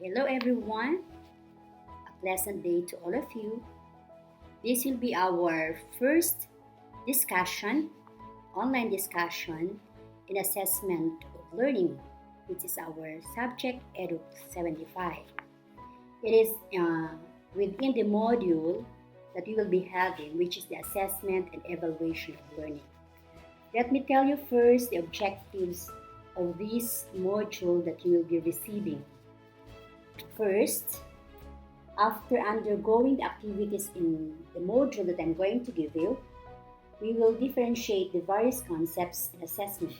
Hello everyone. A pleasant day to all of you. This will be our first discussion, online discussion in assessment of learning, which is our subject EDUC75. It is within the module that we will be having, which is the assessment and evaluation of learning. Let me tell you first the objectives of this module that you will be receiving. First, after undergoing the activities in the module that I'm going to give you, we will differentiate the various concepts in assessment.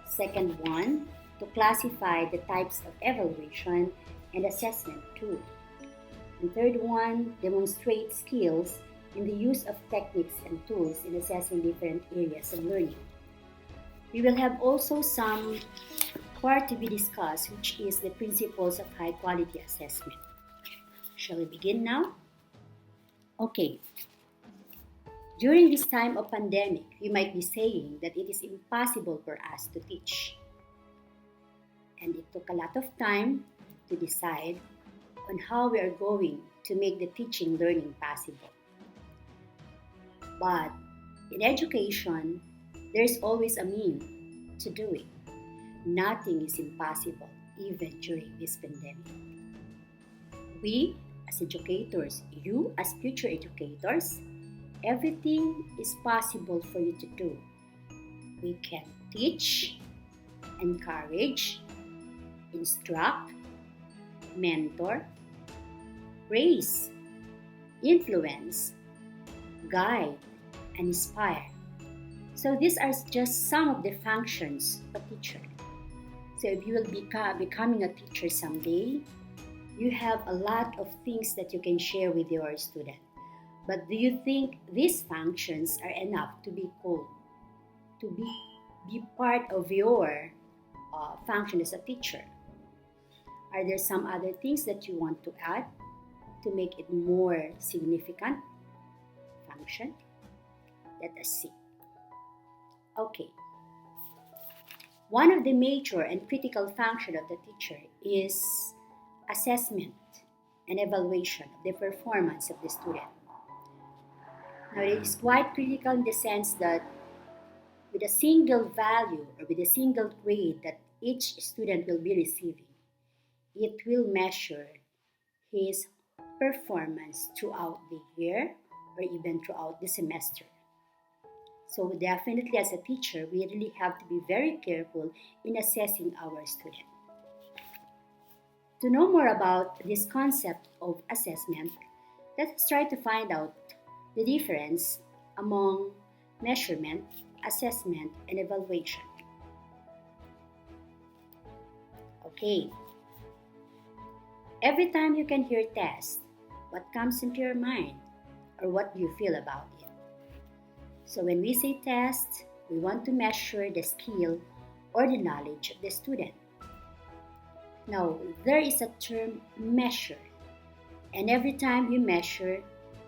Second one, to classify the types of evaluation and assessment too. And third one, demonstrate skills in the use of techniques and tools in assessing different areas of learning. We will have also some part to be discussed, which is the principles of high quality assessment. Shall we begin now? Okay. During this time of pandemic, we might be saying that it is impossible for us to teach. And it took a lot of time to decide on how we are going to make the teaching learning possible. But in education, there's always a means to do it. Nothing is impossible, even during this pandemic. We, as educators, you as future educators, everything is possible for you to do. We can teach, encourage, instruct, mentor, praise, influence, guide, and inspire. So these are just some of the functions of a teacher. So if you will be becoming a teacher someday, you have a lot of things that you can share with your student. But do you think these functions are enough to be called, to be part of your function as a teacher? Are there some other things that you want to add to make it more significant function? Let us see. Okay. One of the major and critical functions of the teacher is assessment and evaluation of the performance of the student. Now, it is quite critical in the sense that with a single value or with a single grade that each student will be receiving, it will measure his performance throughout the year or even throughout the semester. So definitely as a teacher, we really have to be very careful in assessing our student. To know more about this concept of assessment, let's try to find out the difference among measurement, assessment, and evaluation. Okay. Every time you can hear test, what comes into your mind or what do you feel about it? So when we say test, we want to measure the skill or the knowledge of the student. Now, there is a term measure, and every time you measure,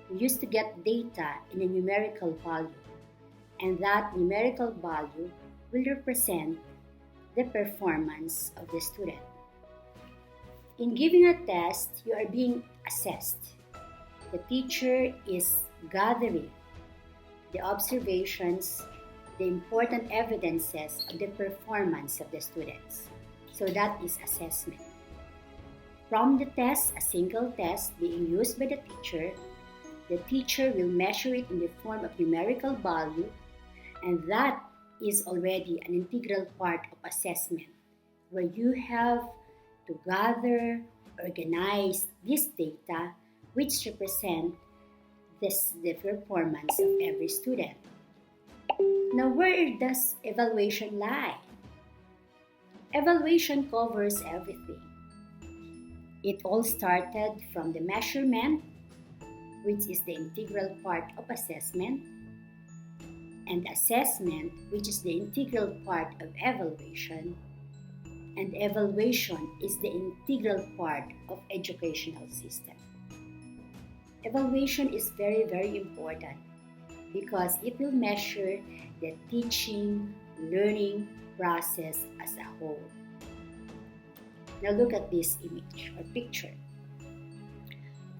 you used to get data in a numerical value, and that numerical value will represent the performance of the student. In giving a test, you are being assessed. The teacher is gathering the observations, the important evidences of the performance of the students. So that is assessment. From the test, a single test being used by the teacher will measure it in the form of numerical value, and that is already an integral part of assessment, where you have to gather, organize this data which represent the performance of every student. Now, where does evaluation lie? Evaluation covers everything. It all started from the measurement, which is the integral part of assessment, and assessment, which is the integral part of evaluation, and evaluation is the integral part of educational system. Evaluation is very, very important because it will measure the teaching, learning process as a whole. Now look at this image or picture.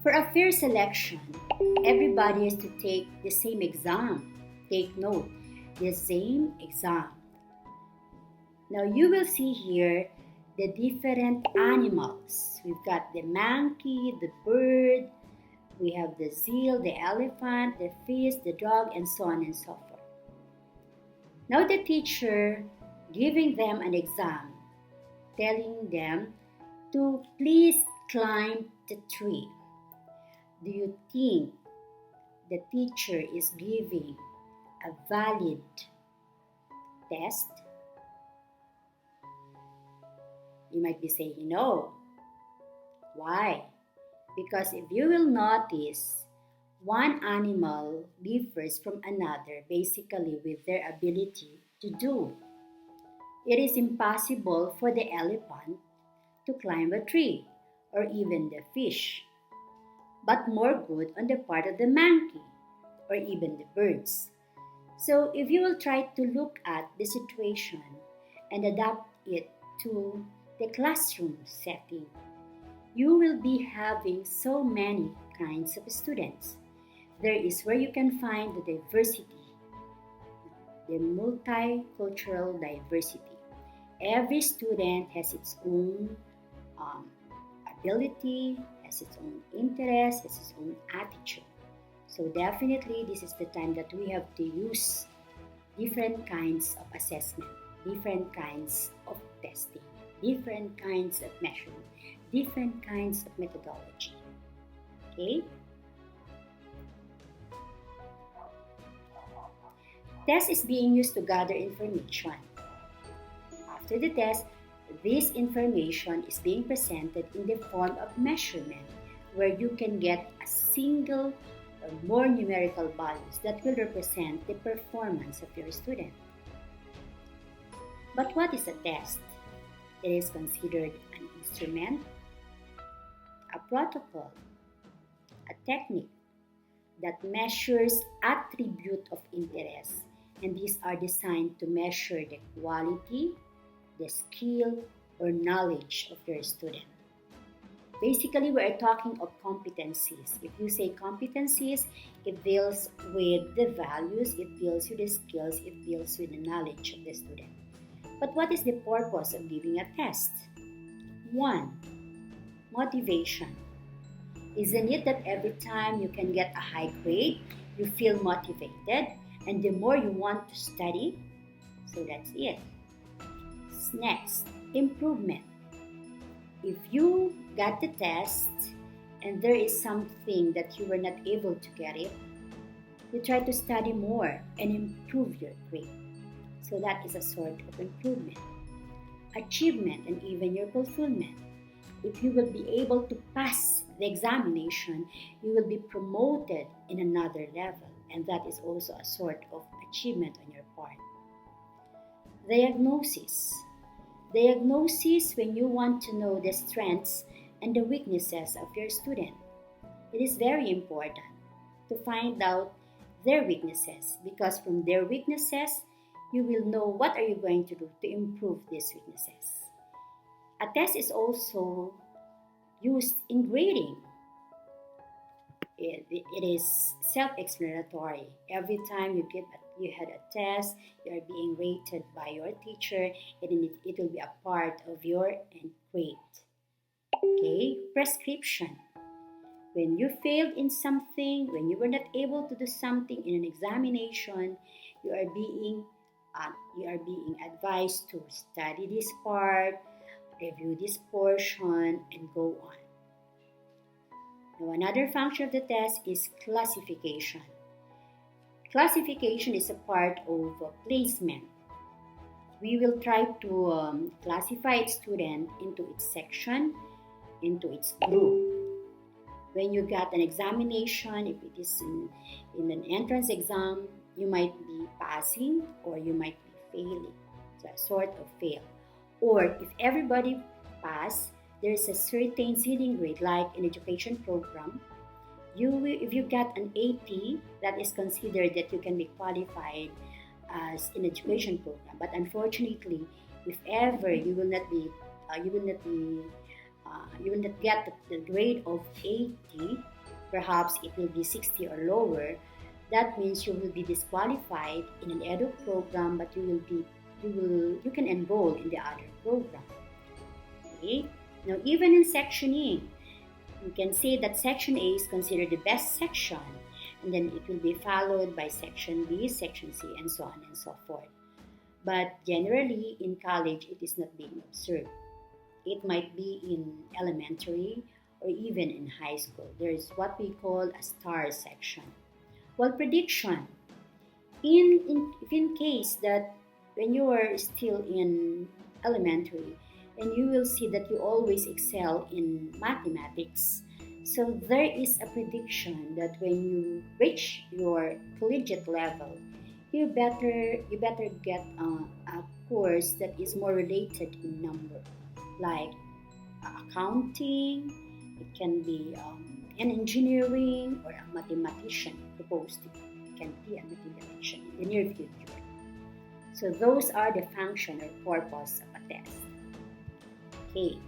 For a fair selection, everybody has to take the same exam. Take note, the same exam. Now you will see here the different animals. We've got the monkey, the bird, we have the seal, the elephant, the fish, the dog, and so on and so forth. Now the teacher giving them an exam, telling them to please climb the tree. Do you think the teacher is giving a valid test? You might be saying no. Why? Because if you will notice, one animal differs from another basically with their ability to do. It is impossible for the elephant to climb a tree or even the fish, but more good on the part of the monkey or even the birds. So if you will try to look at the situation and adapt it to the classroom setting, you will be having so many kinds of students. There is where you can find the diversity, the multicultural diversity. Every student has its own ability, has its own interest, has its own attitude. So definitely this is the time that we have to use different kinds of assessment, different kinds of testing, different kinds of measurement, different kinds of methodology. Okay? Test is being used to gather information. After the test, this information is being presented in the form of measurement, where you can get a single or more numerical values that will represent the performance of your student. But what is a test? It is considered an instrument, a protocol, a technique that measures attribute of interest, and these are designed to measure the quality, the skill, or knowledge of your student. Basically, we are talking of competencies. If you say competencies, it deals with the values, it deals with the skills, it deals with the knowledge of the student. But what is the purpose of giving a test? 1. Motivation. Isn't it that every time you can get a high grade, you feel motivated, and the more you want to study? So that's it. Next, improvement. If you got the test and there is something that you were not able to get it, you try to study more and improve your grade. So that is a sort of improvement. Achievement and even your fulfillment. If you will be able to pass the examination, you will be promoted in another level, and that is also a sort of achievement on your part. Diagnosis. Diagnosis when you want to know the strengths and the weaknesses of your student. It is very important to find out their weaknesses, because from their weaknesses, you will know what are you going to do to improve these weaknesses. A test is also used in grading. It is self-explanatory. Every time you had a test, you are being rated by your teacher, and it will be a part of your end grade. Okay, prescription. When you failed in something, when you were not able to do something in an examination, you are being advised to study this part, review this portion, and go on. Now, another function of the test is classification. Classification is a part of placement. We will try to classify its student into its section, into its group. When you got an examination, if it is in an entrance exam, you might be passing or you might be failing. So a sort of fail. Or if everybody pass, there's a certain seeding grade, like in education program. If you get an 80, that is considered that you can be qualified as an education program. But unfortunately, if ever you will not be you will not get the grade of 80. Perhaps it will be 60 or lower. That means you will be disqualified in an EDUC program, but you can enroll in the other program. Okay. Now, even in Section A, you can say that Section A is considered the best section, and then it will be followed by Section B, Section C, and so on and so forth. But generally, in college, it is not being observed. It might be in elementary or even in high school. There is what we call a star section. Well, prediction. In case that when you are still in elementary, and you will see that you always excel in mathematics, so there is a prediction that when you reach your collegiate level, you better get a course that is more related in number, like accounting. It can be an engineering or a mathematician. Proposed to can be a mathematician in the near future. So those are the function or purpose of a test. Okay,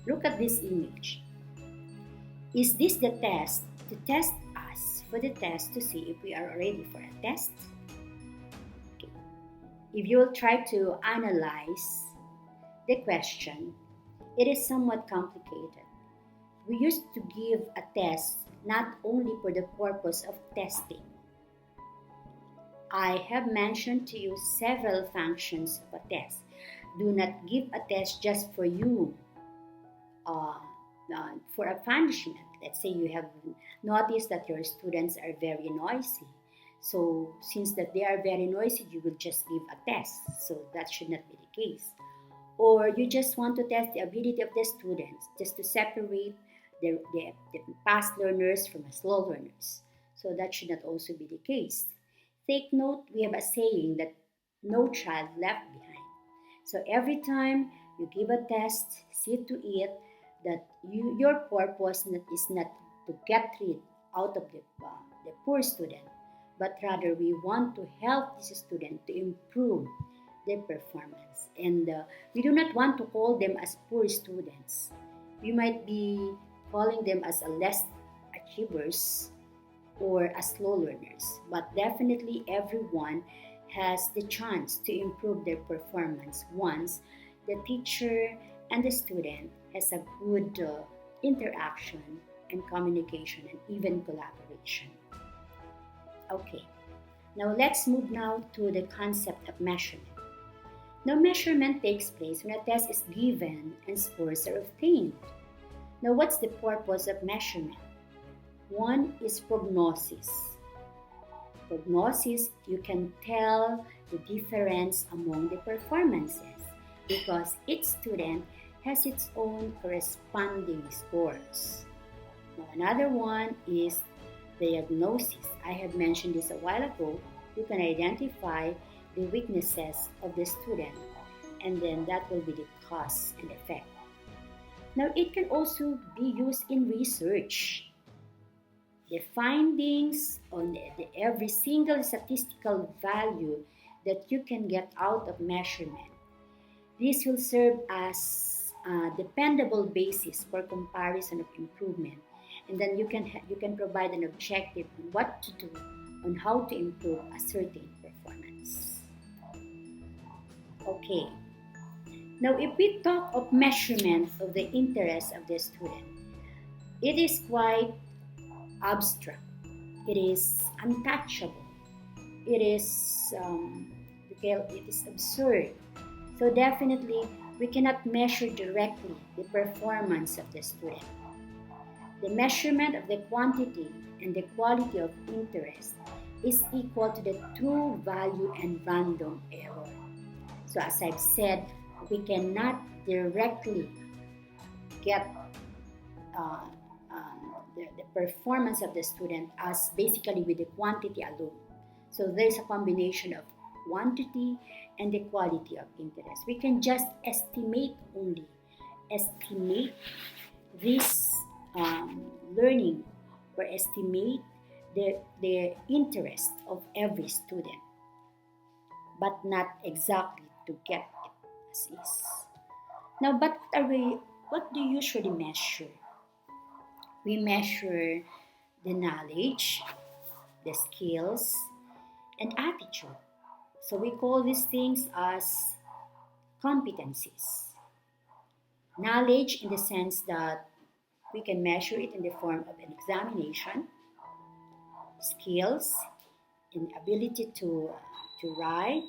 look at this image. Is this the test to test us for the test to see if we are ready for a test? Okay. If you will try to analyze the question, it is somewhat complicated. We used to give a test not only for the purpose of testing. I have mentioned to you several functions of a test. Do not give a test just for you, for a punishment. Let's say you have noticed that your students are very noisy. So since that they are very noisy, you will just give a test. So that should not be the case. Or you just want to test the ability of the students, just to separate the fast learners from the slow learners. So that should not also be the case. Take note, we have a saying that no child left behind. So every time you give a test, see to it that your purpose is not to get rid out of the poor student, but rather we want to help this student to improve their performance. And we do not want to call them as poor students. We might be calling them as a less achievers or as slow learners, but definitely everyone has the chance to improve their performance once the teacher and the student has a good interaction and communication and even collaboration. Okay, now let's move now to the concept of measurement. Now, measurement takes place when a test is given and scores are obtained. Now, what's the purpose of measurement? One is prognosis. Prognosis, you can tell the difference among the performances because each student has its own corresponding scores. Now, another one is diagnosis. I have mentioned this a while ago. You can identify the weaknesses of the student, and then that will be the cause and effect. Now, it can also be used in research. The findings on every single statistical value that you can get out of measurement. This will serve as a dependable basis for comparison of improvement, and then you can provide an objective on what to do, on how to improve a certain performance. Okay. Now, if we talk of measurement of the interest of the student, it is quite abstract. It is untouchable. It is absurd. So definitely, we cannot measure directly the performance of the student. The measurement of the quantity and the quality of interest is equal to the true value and random error. So as I've said, we cannot directly get the performance of the student as basically with the quantity alone. So there's a combination of quantity and the quality of interest. We can just estimate this learning or estimate the interest of every student, but not exactly to get it as is. Now, but what do you usually measure? We measure the knowledge, the skills, and attitude. So we call these things as competencies. Knowledge in the sense that we can measure it in the form of an examination, skills, and ability to write,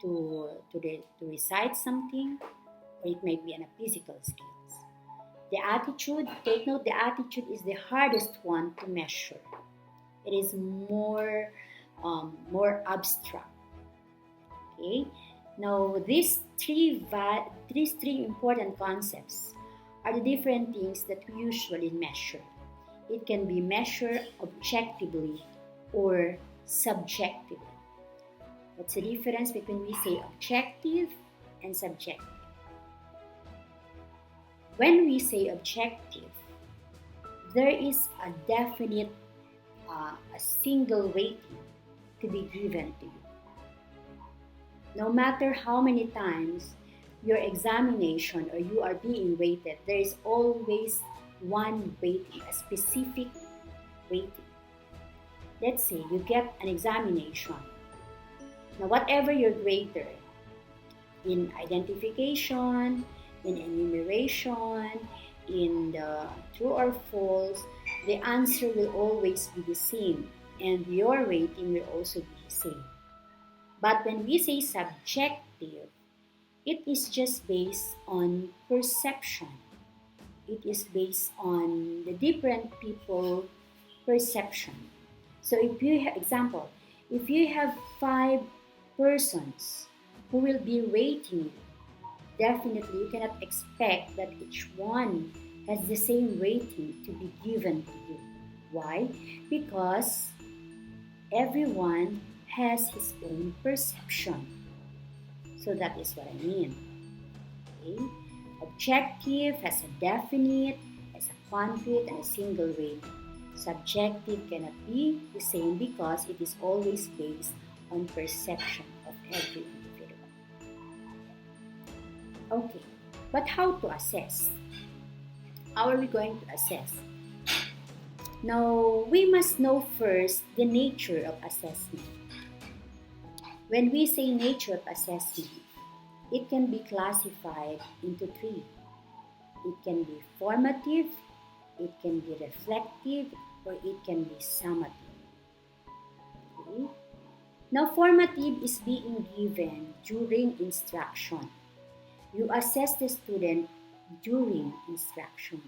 to recite something, or it may be in a physical skills. The attitude, take note, the attitude is the hardest one to measure. It is more abstract. Okay. Now these three important concepts are the different things that we usually measure. It can be measured objectively or subjectively. What's the difference between we say objective and subjective? When we say objective, there is a definite, a single rating to be given to you. No matter how many times your examination or you are being rated, there is always one rating, a specific rating. Let's say you get an examination. Now, whatever your grader in identification, in enumeration, in the true or false, the answer will always be the same, and your rating will also be the same. But when we say subjective, it is just based on perception. It is based on the different people perception. So if you have example, if you have 5 persons who will be rating you, definitely you cannot expect that each one has the same rating to be given to you. Why? Because everyone has his own perception. So that is what I mean. Okay? Objective has a definite, has a concrete, and a single rating. Subjective cannot be the same because it is always based on perception of every individual. Okay, but how to assess? How are we going to assess? Now, we must know first the nature of assessment. When we say nature of assessment, it can be classified into 3. It can be formative, it can be reflective, or it can be summative. Okay? Now, formative is being given during instruction. You assess the student during instruction.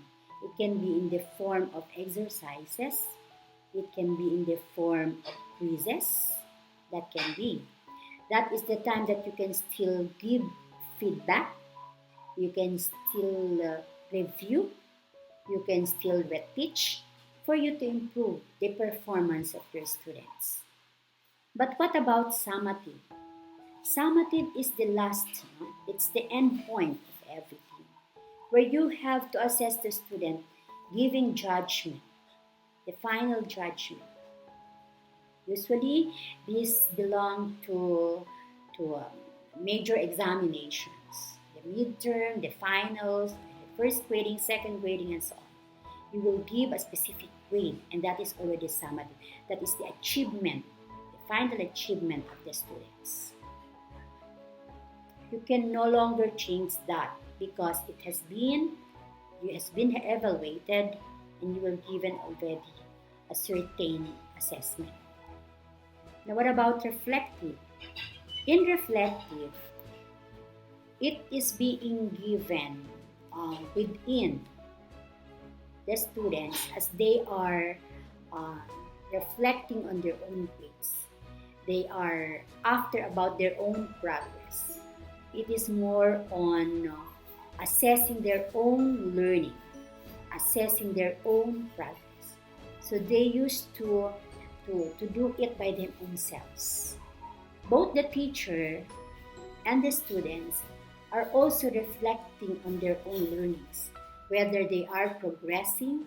It can be in the form of exercises. It can be in the form of quizzes. That can be. That is the time that you can still give feedback. You can still review. You can still reteach for you to improve the performance of your students. But what about summative? Summative is the last, it's the end point of everything, where you have to assess the student giving judgment, the final judgment. Usually, these belong to major examinations, the midterm, the finals, the first grading, second grading, and so on. You will give a specific grade, and that is already summative. That is the achievement, the final achievement of the students. You can no longer change that because it has been evaluated and you were given already a certain assessment. Now, what about reflective? In reflective, it is being given within the students as they are reflecting on their own grades. They are after about their own progress. It is more on assessing their own learning, assessing their own progress. So they used to do it by their own selves. Both the teacher and the students are also reflecting on their own learnings, whether they are progressing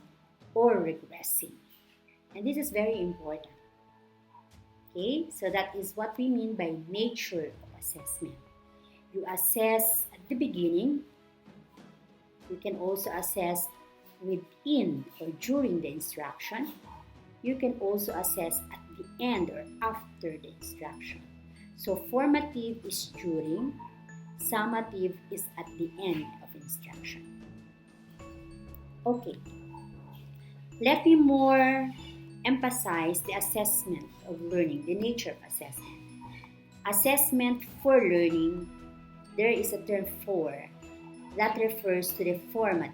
or regressing. And this is very important. Okay, so that is what we mean by nature of assessment. You assess at the beginning, You can also assess within or during the instruction. You can also assess at the end or after the instruction. So formative is during, summative is at the end of instruction. Okay, let me more emphasize the assessment of learning, the nature of assessment. Assessment for learning, there is a term for that refers to the formative.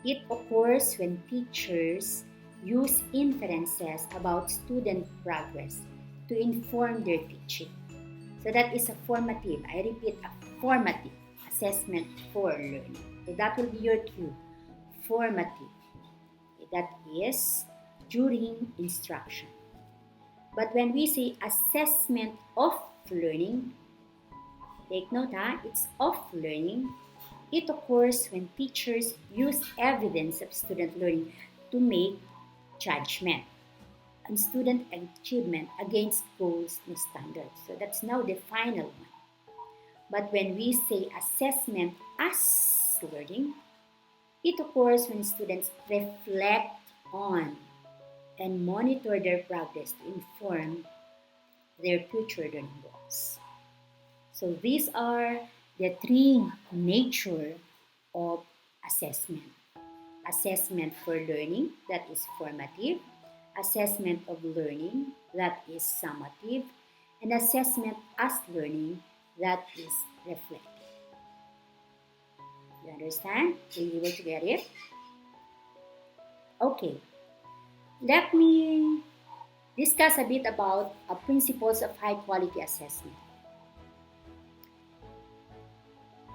It occurs when teachers use inferences about student progress to inform their teaching. So that is a formative, I repeat, a formative assessment for learning. So that will be your cue, formative. That is during instruction. But when we say assessment of learning, take note, it's of learning. It occurs when teachers use evidence of student learning to make judgment on student achievement against goals and standards. So that's now the final one. But when we say assessment as learning, it occurs when students reflect on and monitor their progress to inform their future learning goals. So these are the three nature of assessment. Assessment for learning, that is formative. Assessment of learning, that is summative. And assessment as learning, that is reflective. You understand? Are you able to get it? Okay. Let me discuss a bit about principles of high quality assessment.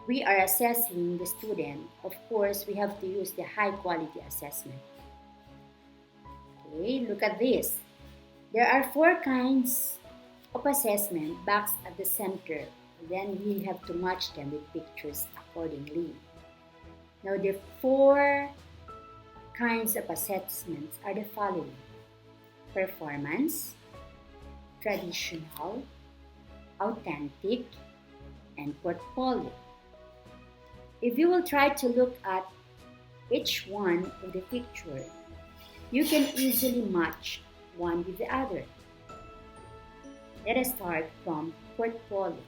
We are assessing the student. Of course, we have to use the high quality assessment. Okay, look at this. There are 4 kinds of assessment boxed at the center. Then we have to match them with pictures accordingly. Now, the 4 kinds of assessments are the following: performance, traditional, authentic, and portfolio. If you will try to look at each one of the picture, you can easily match one with the other. Let us start from portfolio.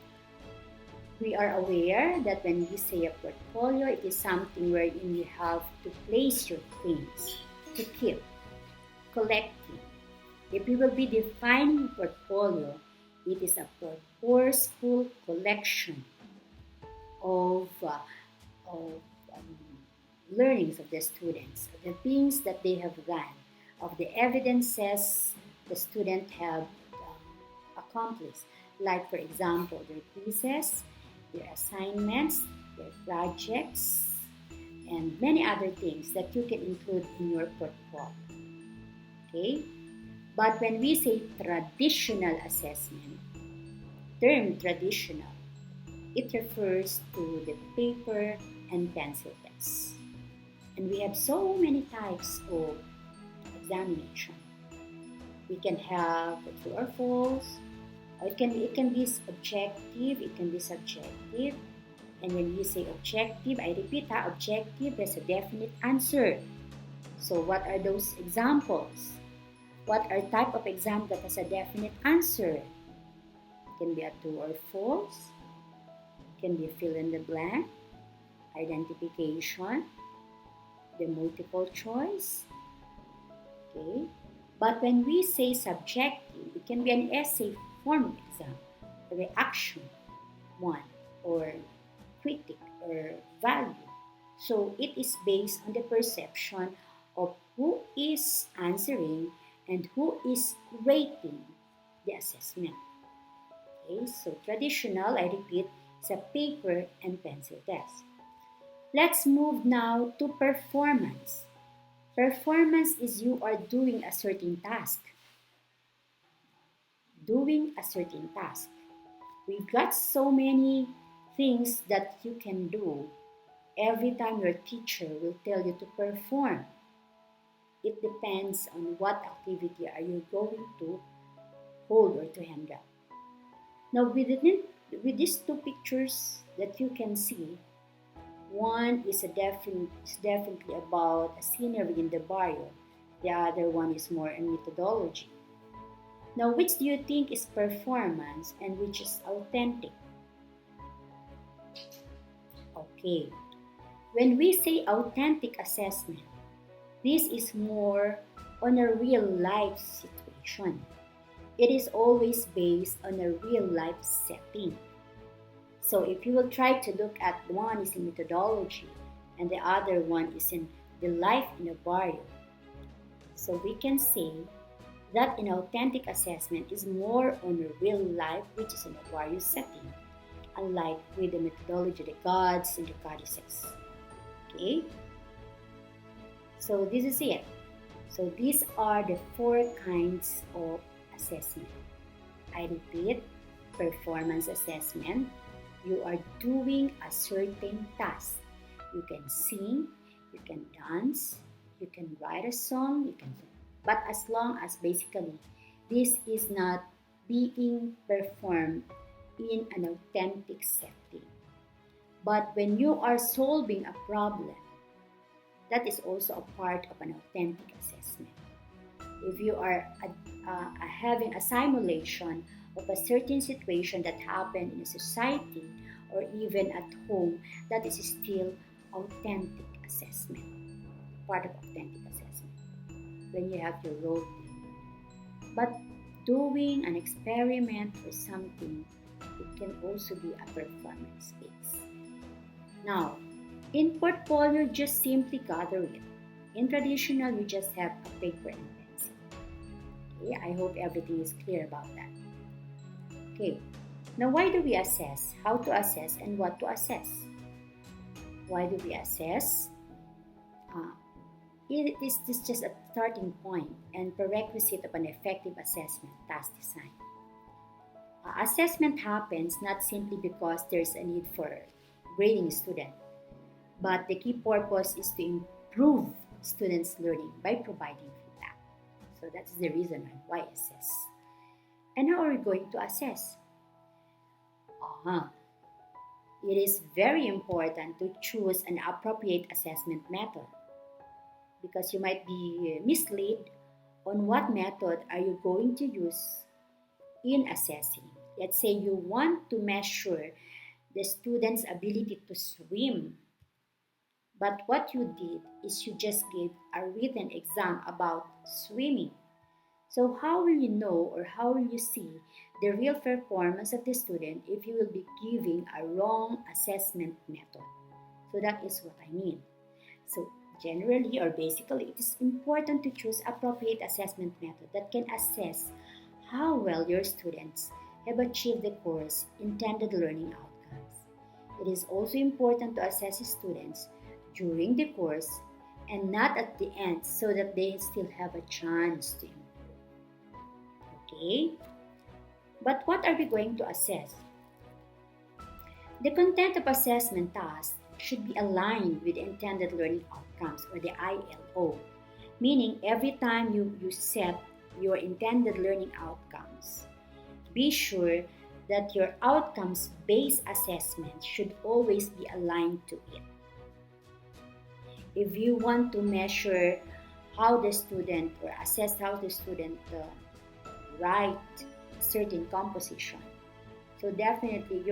We are aware that when we say a portfolio, it is something wherein you have to place your things, to keep, collecting. If we will be defining portfolio, it is a purposeful collection of learnings of the students, of the things that they have done, of the evidences the student have accomplished. Like, for example, their quizzes, their assignments, their projects, and many other things that you can include in your portfolio. Okay? But when we say traditional assessment, term traditional, it refers to the paper and pencil tests. And we have so many types of examination. We can have true or false, or it can be objective, it can be subjective. And when we say objective, I repeat, objective, there's a definite answer. So what are those examples? What are type of exam that has a definite answer? It can be a true or false. It can be fill in the blank, identification, the multiple choice. Okay. But when we say subjective, it can be an essay form exam, a reaction one, or critic or value. So it is based on the perception of who is answering and who is rating the assessment. Okay, so traditional, I repeat, is a paper and pencil test. Let's move now to performance. Performance is you are doing a certain task. Doing a certain task. We've got so many things that you can do every time your teacher will tell you to perform. It depends on what activity are you going to hold or to handle. Now with these 2 pictures that you can see, One is definitely about a scenery in the barrio. The other one is more in methodology. Now, which do you think is performance and which is authentic? Okay, when we say authentic assessment, this is more on a real life situation. It is always based on a real life setting. So if you will try to look at one is in methodology and the other one is in the life in a barrio, so we can say that an authentic assessment is more on a real life, which is in a barrio setting, unlike with the methodology, the gods and the goddesses. Okay? So this is it. So these are the four kinds of assessment. I repeat, performance assessment. You are doing a certain task. You can sing, you can dance, you can write a song, you can, but as long as basically this is not being performed in an authentic setting. But when you are solving a problem, that is also a part of an authentic assessment. If you are having a simulation of a certain situation that happened in a society or even at home, that is still authentic assessment, part of authentic assessment, when you have your role play. But doing an experiment or something, it can also be a performance base. Now, in portfolio, just simply gather it. In traditional, we just have a paper and pencil. Okay, I hope everything is clear about that. Okay, now why do we assess? How to assess and what to assess? Why do we assess? It is just a starting point and prerequisite of an effective assessment task design. Assessment happens not simply because there's a need for grading a student, but the key purpose is to improve students' learning by providing feedback. So that's the reason why assess. And how are we going to assess? It is very important to choose an appropriate assessment method, because you might be misled on what method are you going to use in assessing. Let's say you want to measure the student's ability to swim, but what you did is you just gave a written exam about swimming. So how will you know or how will you see the real performance of the student if you will be giving a wrong assessment method? So that is what I mean. So generally or basically, it is important to choose appropriate assessment method that can assess how well your students have achieved the course intended learning outcomes. It is also important to assess students during the course and not at the end, so that they still have a chance to improve. Okay? But what are we going to assess? The content of assessment tasks should be aligned with intended learning outcomes, or the ILO, meaning every time you set your intended learning outcomes, be sure that your outcomes-based assessment should always be aligned to it. If you want to measure how the student or assess how the student write certain composition, so definitely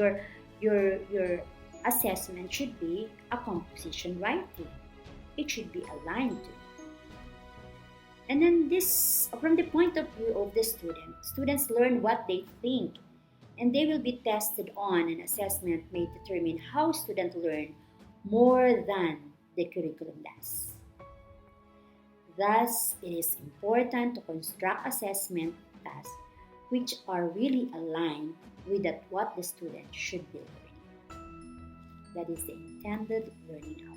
your assessment should be a composition writing. It should be aligned to it. And then this, from the point of view of the student, students learn what they think, and they will be tested on. An assessment may determine how students learn more than the curriculum does. Thus, it is important to construct assessment tasks which are really aligned with what the student should be learning. That is the intended learning outcome.